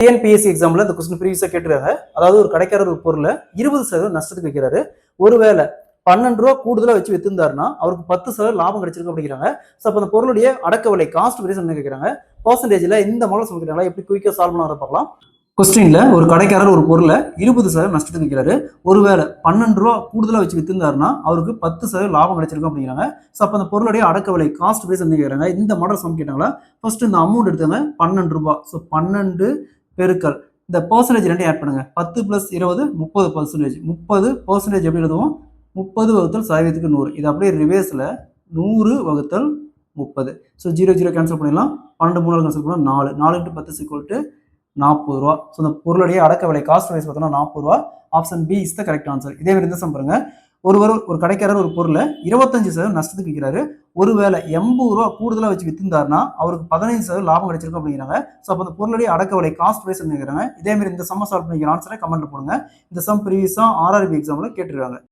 TNPSC எக்ஸாம்ல இந்த question ப்ரீவியஸா கேட்டிருக்காங்க. அதாவது ஒரு கடைக்காரர் ஒரு பொருளை 20% நஷ்டத்துக்கு வைக்கிறாரு. ஒருவேளை 12 ரூபா கூடுதலா வச்சு வித்திருந்தாருன்னா அவருக்கு 10% லாபம் கிடைச்சிருக்கு அப்படிங்கிறாங்க. ஸோ அப்போ அந்த பொருளுடைய அடக்க விலை காஸ்ட் பிரைஸ் என்ன கேட்கிறாங்க. பர்சன்டேஜ்ல இந்த மாடல் சொல்லிக்கிறாங்களா எப்படி குயிக்கா சால்வ் பண்ண பார்க்கலாம். கொஸ்டின்ல ஒரு கடைக்காரர் ஒரு பொருளை 20% நஷ்டத்துக்கு விற்கிறாரு. ஒருவேளை 12 ரூபா கூடுதலா வச்சு வித்திருந்தாருன்னா அவருக்கு 10% லாபம் கிடைச்சிருக்கும் அப்படிங்கிறாங்க. ஸோ அப்போ அந்த பொருளுடைய அடக்க விலை காஸ்ட் பிரைஸ் என்ன கேட்கிறாங்க. இந்த மாடல் சம் கேட்டாங்களா. ஃபர்ஸ்ட் இந்த அமௌண்ட் எடுத்தாங்க 12 ரூபாய். ஸோ 12 பெருக்கல் இந்த பர்சன்டேஜ் ரெண்டையும் ஆட் பண்ணுங்க. 10 + 20 30%. 30% எப்படி எழுதுவோம். 30 வகுத்தல் சதவீதத்துக்கு 100. இது அப்படியே ரிவேர்ஸ்ல 100 வகுத்தல் 30. ஸோ 0 0 கேன்சல் பண்ணிடலாம். 12 3 கேன்சல் பண்ணலாம். 4 4 × 10 = 40 ரூபா. ஸோ இந்த பொருளுடைய அடக்க விலை காஸ்ட் பிரைஸ் பார்த்தோம்னா 40 ரூபா. Option B is the correct answer. இதே மாதிரி இந்த சம் பாருங்க. ஒரு கடைக்காரர் ஒரு பொருளை 25% நஷ்டத்துக்கு விற்கிறாரு. ஒருவேளை 80 ரூபா கூடுதலா வச்சு வித்திருந்தாருன்னா அவருக்கு 15% லாபம் கிடைச்சிருக்கும் அப்படிங்கிறாங்க. ஸோ அப்போ அந்த பொருளுடைய அடக்க விலை காஸ்ட் பிரைஸ் நினைக்கிறாங்க. இதே மாதிரி இந்த சம்ம சால்வ் பண்ணிக்கிற ஆன்சரை கமெண்ட்ல போடுங்க. இந்த சம் ப்ரீவியஸா RRB எக்ஸாம்ல கேட்டிருக்காங்க.